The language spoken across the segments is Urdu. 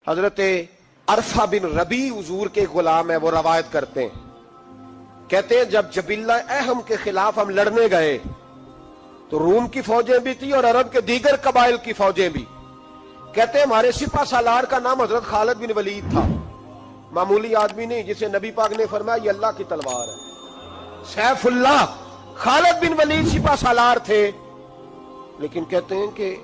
حضرت عرفہ بن ربی حضور کے غلام ہے، وہ روایت کرتے ہیں، کہتے ہیں جب جبلہ اہم کے خلاف ہم لڑنے گئے تو روم کی فوجیں بھی تھی اور عرب کے دیگر قبائل کی فوجیں بھی. کہتے ہیں ہمارے سپہ سالار کا نام حضرت خالد بن ولید تھا، معمولی آدمی نہیں جسے نبی پاک نے فرمایا یہ اللہ کی تلوار ہے. سیف اللہ خالد بن ولید سپہ سالار تھے، لیکن کہتے ہیں کہ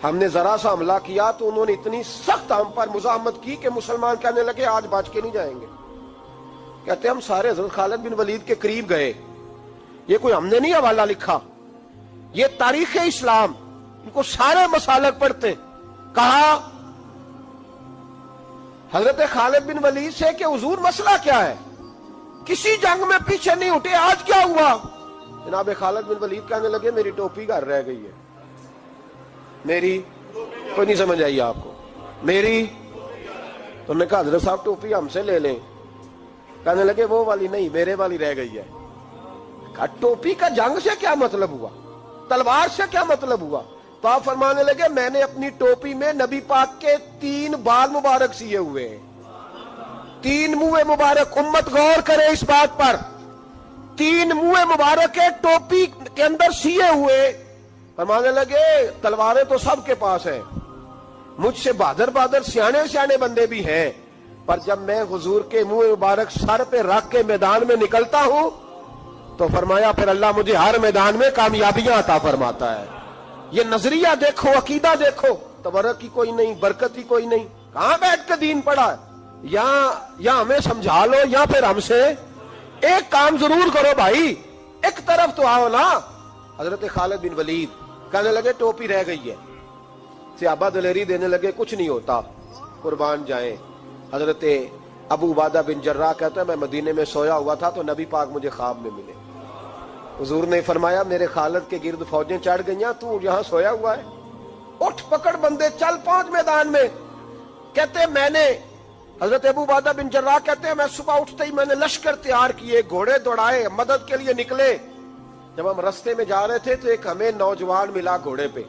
ہم نے ذرا سا حملہ کیا تو انہوں نے اتنی سخت ہم پر مزاحمت کی کہ مسلمان کہنے لگے آج بچ کے نہیں جائیں گے. کہتے ہیں ہم سارے حضرت خالد بن ولید کے قریب گئے. یہ کوئی ہم نے نہیں حوالہ لکھا، یہ تاریخ اسلام، ان کو سارے مسالک پڑھتے. کہا حضرت خالد بن ولید سے کہ حضور مسئلہ کیا ہے؟ کسی جنگ میں پیچھے نہیں اٹھے، آج کیا ہوا؟ جناب خالد بن ولید کہنے لگے میری ٹوپی گھر رہ گئی ہے. میری کوئی نہیں سمجھ آئی آپ کو؟ میری تو نے کہا حضرت صاحب ٹوپی ہم سے لے لیں. کہنے لگے وہ والی نہیں، میرے والی رہ گئی ہے. کہا ٹوپی کا جنگ سے کیا مطلب ہوا؟ تلوار سے کیا مطلب ہوا؟ تو آپ فرمانے لگے میں نے اپنی ٹوپی میں نبی پاک کے 3 بال مبارک سیے ہوئے ہیں، 3 منہ مبارک. امت غور کرے اس بات پر، 3 منہ مبارک کے ٹوپی کے اندر سیے ہوئے. فرمانے لگے تلواریں تو سب کے پاس ہیں، مجھ سے بہادر سیانے بندے بھی ہیں، پر جب میں حضور کے منہ مبارک سر پہ رکھ کے میدان میں نکلتا ہوں تو فرمایا پھر اللہ مجھے ہر میدان میں کامیابیاں عطا فرماتا ہے. یہ نظریہ دیکھو، عقیدہ دیکھو، تبرک کی کوئی نہیں، برکت ہی کوئی نہیں. کہاں بیٹھ کے دین پڑھا ہے؟ یا ہمیں سمجھا لو یا پھر ہم سے ایک کام ضرور کرو بھائی، ایک طرف تو آؤ نا. حضرت خالد بن ولید کہنے لگے ٹوپی رہ گئی ہے. صحابہ دلیری دینے لگے کچھ نہیں ہوتا، قربان جائیں. حضرت ابو عبادہ بن جراح کہتا ہے میں مدینے میں سویا ہوا تھا تو نبی پاک مجھے خواب میں ملے. حضور نے فرمایا میرے خالد کے گرد فوجیں چڑھ گئیں، تو یہاں سویا ہوا ہے، اٹھ پکڑ بندے چل پہنچ میدان میں. کہتے میں نے حضرت ابو عبادہ بن جراح کہتے ہیں میں صبح اٹھتے ہی میں نے لشکر تیار کیے، گھوڑے دوڑائے، مدد کے لیے نکلے. جب ہم رستے میں جا رہے تھے تو ایک ہمیں نوجوان ملا گھوڑے پہ،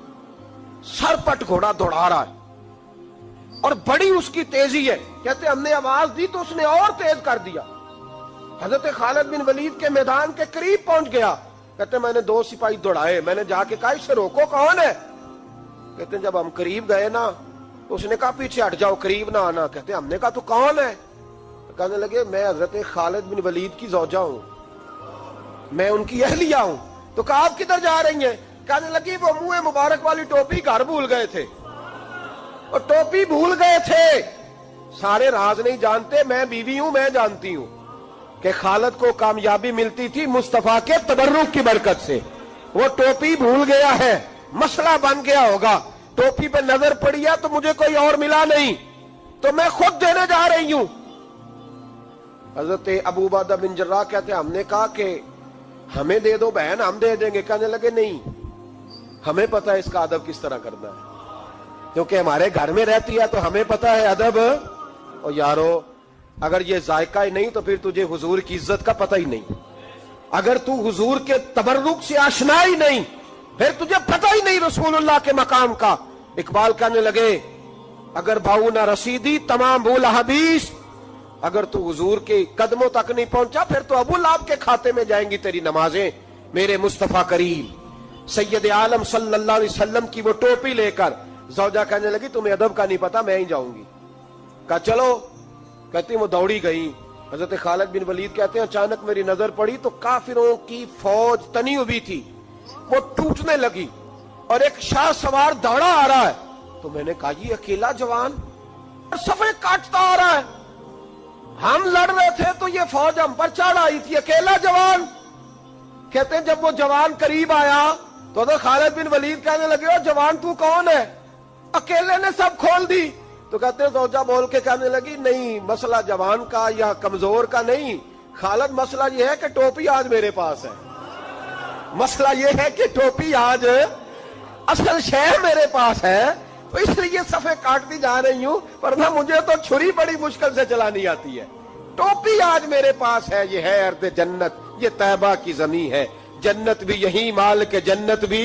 سر پٹ گھوڑا دوڑا رہا ہے اور بڑی اس کی تیزی ہے. کہتے ہم نے آواز دی تو اس نے اور تیز کر دیا. حضرت خالد بن ولید کے میدان کے قریب پہنچ گیا. کہتے میں نے 2 سپاہی دوڑائے، میں نے جا کے کہا اسے روکو، کون ہے؟ کہتے جب ہم قریب گئے نا تو اس نے کہا پیچھے ہٹ جاؤ، قریب نہ آنا. کہتے ہم نے کہا تو کون ہے؟ کہنے لگے میں حضرت خالد بن ولید کی زوجہ ہوں، میں ان کی اہلیہ ہوں. تو کہا آپ کدھر جا رہی ہیں؟ کہنے لگی وہ منہ مبارک والی ٹوپی گھر بھول گئے تھے، اور ٹوپی بھول گئے تھے. سارے راز نہیں جانتے، میں بیوی ہوں، میں جانتی ہوں کہ خالد کو کامیابی ملتی تھی مصطفیٰ کے تبرک کی برکت سے. وہ ٹوپی بھول گیا ہے، مسئلہ بن گیا ہوگا. ٹوپی پہ نظر پڑی ہے تو مجھے کوئی اور ملا نہیں تو میں خود دینے جا رہی ہوں. حضرت ابو عبادہ بن جراح کہتے ہیں ہم نے کہا کہ ہمیں دے دو بہن، ہم دے دیں گے. کہنے لگے نہیں، ہمیں پتا ہے اس کا ادب کس طرح کرنا ہے، کیونکہ ہمارے گھر میں رہتی ہے تو ہمیں پتا ہے ادب. اور یارو اگر یہ ذائقہ ہی نہیں تو پھر تجھے حضور کی عزت کا پتہ ہی نہیں. اگر تو حضور کے تبرک سے آشنا ہی نہیں پھر تجھے پتہ ہی نہیں رسول اللہ کے مقام کا. اقبال کہنے لگے اگر باؤ نہ رسیدی تمام بول حدیث، اگر تو حضور کے قدموں تک نہیں پہنچا پھر تو ابو لہب کے کھاتے میں جائیں گی تیری نمازیں. میرے مصطفیٰ کریم سید عالم صلی اللہ علیہ وسلم کی وہ ٹوپی لے کر زوجہ کہنے لگی تمہیں ادب کا نہیں پتا، میں ہی جاؤں گی. کہا چلو. کہتی وہ دوڑی گئی. حضرت خالد بن ولید کہتے ہیں اچانک میری نظر پڑی تو کافروں کی فوج تنی ہوئی تھی، وہ ٹوٹنے لگی اور ایک شاہ سوار دوڑا آ رہا ہے. تو میں نے کہا یہ اکیلا جوان صفے کاٹتا آ رہا ہے، ہم لڑ رہے تھے تو یہ فوج ہم پر چڑھ آئی تھی، اکیلا جوان. کہتے ہیں جب وہ جوان قریب آیا تو خالد بن ولید کہنے لگے جوان تو کون ہے؟ اکیلے نے سب کھول دی. تو کہتے ہیں زوجہ بول کے کہنے لگی نہیں، مسئلہ جوان کا یا کمزور کا نہیں خالد، مسئلہ یہ ہے کہ ٹوپی آج میرے پاس ہے. مسئلہ یہ ہے کہ ٹوپی آج اصل شے میرے پاس ہے تو اس لیے صفے کاٹتی جا رہی ہوں، ورنہ مجھے تو چھری بڑی مشکل سے چلانی آتی ہے. ٹوپی آج میرے پاس ہے. یہ ہے ارض جنت، یہ طیبہ کی زمین ہے، جنت بھی یہی، مال کے جنت بھی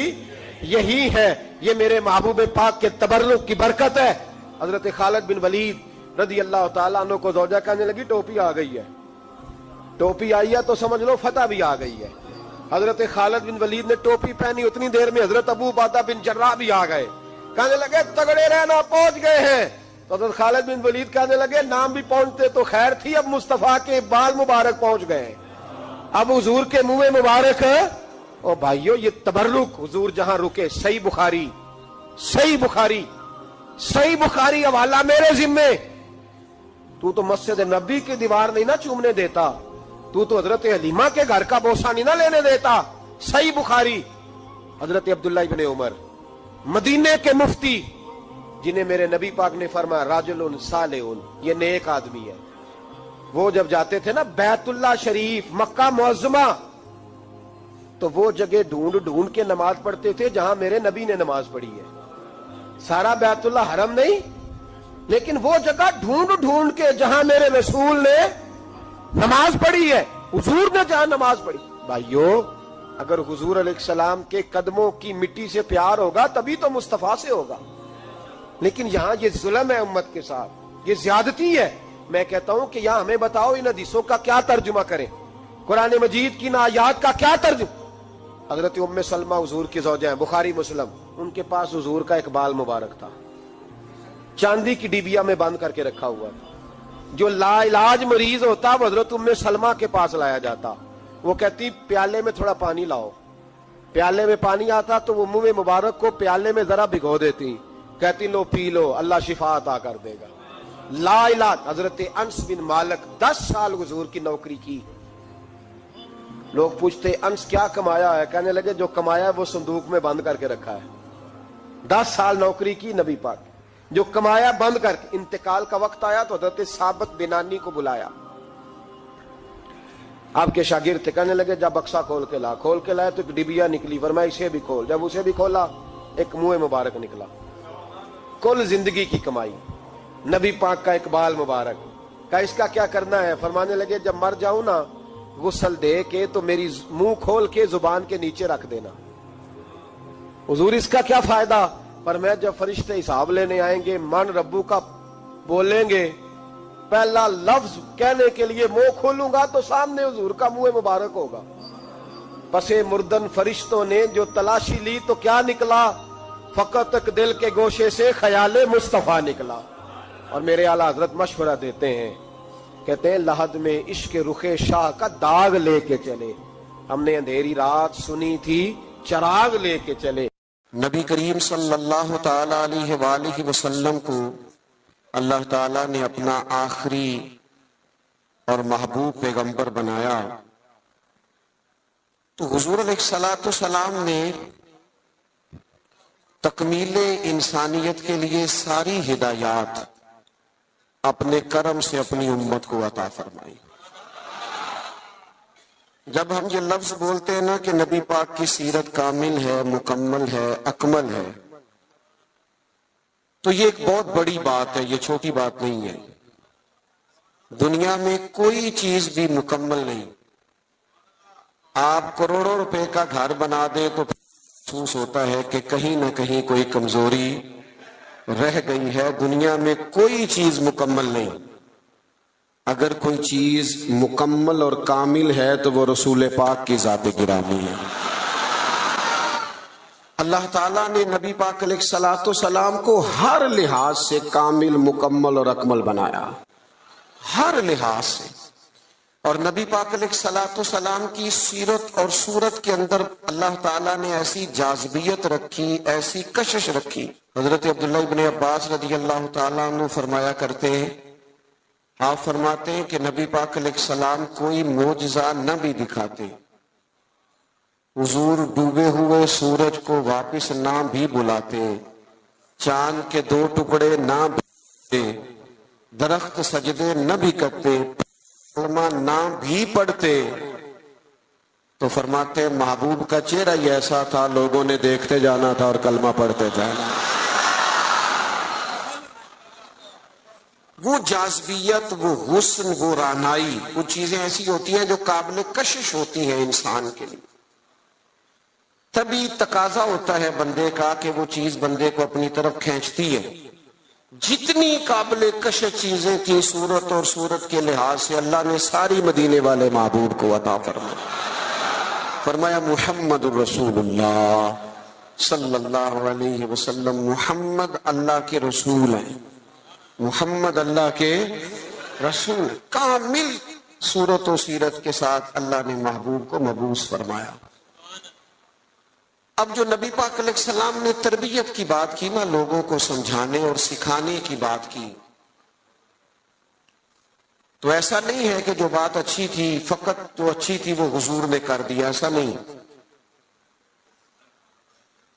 یہی ہے. یہ میرے محبوب پاک کے تبرک کی برکت ہے. حضرت خالد بن ولید رضی اللہ تعالیٰ عنہ کو زوجہ کہنے لگی ٹوپی آ گئی ہے، ٹوپی آئی ہے تو سمجھ لو فتح بھی آ گئی ہے۔ حضرت خالد بن ولید نے ٹوپی پہنی، اتنی دیر میں حضرت ابو عبیدہ بن جراح بھی آ گئے، کہنے لگے تگڑے رہنا، پہنچ گئے ہیں۔ تو حضرت خالد بن ولید کہنے لگے نام بھی پہنچتے تو خیر تھی، اب مصطفیٰ کے بال مبارک پہنچ گئے، اب حضور کے منہ مبارک۔ او بھائیو یہ تبرک حضور جہاں رکے، صحیح بخاری، صحیح بخاری، صحیح بخاری حوالہ میرے ذمے۔ تو مسجد نبی کی دیوار نہیں نہ چومنے دیتا، تو حضرت حلیمہ کے گھر کا بوسہ نہیں نہ لینے دیتا۔ صحیح بخاری۔ حضرت عبداللہ ابن عمر مدینے کے مفتی، جنہیں میرے نبی پاک نے فرمایا راجل صالح، یہ نیک آدمی ہے، وہ جب جاتے تھے نا بیت اللہ شریف مکہ معظمہ، تو وہ جگہ ڈھونڈ ڈھونڈ کے نماز پڑھتے تھے جہاں میرے نبی نے نماز پڑھی ہے۔ سارا بیت اللہ حرم نہیں، لیکن وہ جگہ ڈھونڈ ڈھونڈ کے جہاں میرے رسول نے نماز پڑھی ہے، حضور نے جہاں نماز پڑھی۔ بھائیو اگر حضور علیہ السلام کے قدموں کی مٹی سے پیار ہوگا تبھی تو مصطفیٰ سے ہوگا، لیکن یہاں یہ ظلم ہے امت کے ساتھ، یہ زیادتی ہے۔ میں کہتا ہوں کہ یہاں ہمیں بتاؤ ان حدیثوں کا کیا ترجمہ کریں، قرآن مجید کی ان آیات کا کیا ترجمہ۔ حضرت ام سلمہ حضور کی زوجہ ہیں، بخاری مسلم، ان کے پاس حضور کا ایک بال مبارک تھا، چاندی کی ڈیبیا میں بند کر کے رکھا ہوا ہے۔ جو لا علاج مریض ہوتا وہ حضرت ام سلمہ کے پاس لایا جاتا، وہ کہتی پیالے میں تھوڑا پانی لاؤ، پیالے میں پانی آتا تو وہ منہ مبارک کو پیالے میں ذرا بھگو دیتی، کہتی لو پی لو، اللہ شفا عطا کر دے گا۔ لا علاج۔ حضرت انس بن مالک 10 سال حضور کی نوکری کی، لوگ پوچھتے انس کیا کمایا ہے، کہنے لگے جو کمایا ہے وہ صندوق میں بند کر کے رکھا ہے۔ 10 سال نوکری کی نبی پاک، جو کمایا بند کر کے، انتقال کا وقت آیا تو حضرت ثابت بنانی کو بلایا، آپ کے شاگرد تھے، کہنے لگے جب بکسا کھول کے لا، کھول کے لائے تو ایک ڈبیا نکلی، فرمایا اسے بھی کھول، جب اسے بھی کھولا ایک منہ مبارک نکلا، کل زندگی کی کمائی، نبی پاک کا اقبال مبارک۔ کہا اس کا کیا کرنا ہے، فرمانے لگے جب مر جاؤں نا غسل دے کے تو میری منہ کھول کے زبان کے نیچے رکھ دینا۔ حضور اس کا کیا فائدہ، پر میں جب فرشتے حساب لینے آئیں گے من ربو کا بولیں گے، پہلا لفظ کہنے کے لیے منہ کھولوں گا تو سامنے حضور کا منہ مبارک ہوگا۔ پسے مردن فرشتوں نے جو تلاشی لی تو کیا نکلا، فقط ایک دل کے گوشے سے خیال مصطفیٰ نکلا۔ اور میرے اعلیٰ حضرت مشورہ دیتے ہیں، کہتے ہیں لحد میں عشق رخ شاہ کا داغ لے کے چلے، ہم نے اندھیری رات سنی تھی چراغ لے کے چلے۔ نبی کریم صلی اللہ تعالی علیہ وآلہ وسلم کو اللہ تعالیٰ نے اپنا آخری اور محبوب پیغمبر بنایا، تو حضور علیہ السلام نے تکمیل انسانیت کے لیے ساری ہدایات اپنے کرم سے اپنی امت کو عطا فرمائی۔ جب ہم یہ لفظ بولتے ہیں نا کہ نبی پاک کی سیرت کامل ہے، مکمل ہے، اکمل ہے، تو یہ ایک بہت بڑی بات ہے، یہ چھوٹی بات نہیں ہے۔ دنیا میں کوئی چیز بھی مکمل نہیں، آپ کروڑوں روپے کا گھر بنا دیں تو محسوس ہوتا ہے کہ کہیں نہ کہیں کوئی کمزوری رہ گئی ہے۔ دنیا میں کوئی چیز مکمل نہیں، اگر کوئی چیز مکمل اور کامل ہے تو وہ رسول پاک کی ذات گرامی ہے۔ اللہ تعالیٰ نے نبی پاک علیہ السلام کو ہر لحاظ سے کامل، مکمل اور اکمل بنایا، ہر لحاظ سے۔ اور نبی پاک علیہ السلام کی سیرت اور صورت کے اندر اللہ تعالیٰ نے ایسی جاذبیت رکھی، ایسی کشش رکھی۔ حضرت عبداللہ ابن عباس رضی اللہ تعالیٰ عنہ فرمایا کرتے ہیں، آپ فرماتے ہیں کہ نبی پاک علیہ السلام کوئی معجزہ نہ بھی دکھاتے، حضور ڈوبے ہوئے سورج کو واپس نہ بھی بلاتے، چاند کے 2 ٹکڑے نہ بھی، درخت سجدے نہ بھی کرتے، کلمہ نہ بھی پڑھتے، تو فرماتے محبوب کا چہرہ ہی ایسا تھا، لوگوں نے دیکھتے جانا تھا اور کلمہ پڑھتے جانا۔ وہ جاذبیت، وہ حسن، وہ رعنائی، وہ چیزیں ایسی ہوتی ہیں جو قابل کشش ہوتی ہیں انسان کے لیے۔ تبھی تقاضا ہوتا ہے بندے کا کہ وہ چیز بندے کو اپنی طرف کھینچتی ہے۔ جتنی قابل کشش چیزیں تھیں صورت اور صورت کے لحاظ سے اللہ نے ساری مدینے والے محبوب کو عطا فرمایا محمد الرسول اللہ صلی اللہ علیہ وسلم، محمد اللہ کے رسول ہیں، محمد اللہ کے رسول، کامل صورت و سیرت کے ساتھ اللہ نے محبوب کو مبعوث فرمایا۔ اب جو نبی پاک علیہ السلام نے تربیت کی بات کی نا، لوگوں کو سمجھانے اور سکھانے کی بات کی، تو ایسا نہیں ہے کہ جو بات اچھی تھی فقط جو اچھی تھی وہ حضور نے کر دیا، ایسا نہیں،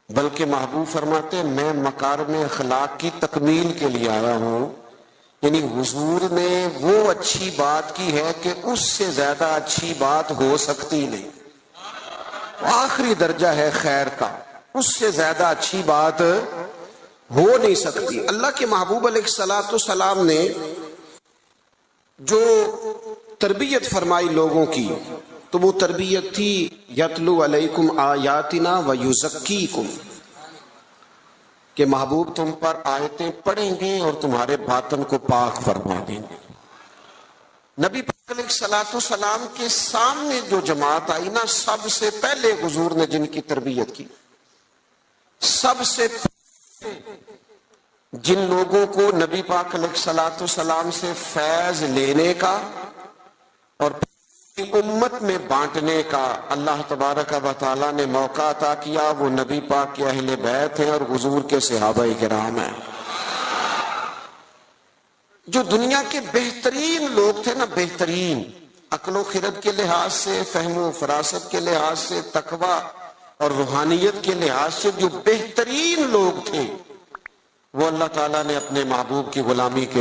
بلکہ محبوب فرماتے ہیں میں مکارم اخلاق کی تکمیل کے لیے آیا ہوں، یعنی حضور نے وہ اچھی بات کی ہے کہ اس سے زیادہ اچھی بات ہو سکتی نہیں، آخری درجہ ہے خیر کا، اس سے زیادہ اچھی بات ہو نہیں سکتی۔ اللہ کے محبوب علیہ السلام نے جو تربیت فرمائی لوگوں کی تو وہ تربیت تھی یتلو علیکم آیاتنا ویزکیکم، کہ محبوب تم پر آیتیں پڑھیں گے اور تمہارے باطن کو پاک فرما دیں گے۔ نبی پاک علیہ السلام کے سامنے جو جماعت آئی نا، سب سے پہلے حضور نے جن کی تربیت کی، سب سے جن لوگوں کو نبی پاک علیہ السلام سے فیض لینے کا اور امت میں بانٹنے کا اللہ تبارک و تعالیٰ نے موقع عطا کیا، وہ نبی پاک کے اہل بیت ہیں اور حضور کے صحابہ کرام ہیں۔ جو دنیا کے بہترین لوگ تھے نا، بہترین عقل و خرد کے لحاظ سے، فہم و فراست کے لحاظ سے، تقوی اور روحانیت کے لحاظ سے جو بہترین لوگ تھے، وہ اللہ تعالیٰ نے اپنے محبوب کی غلامی کے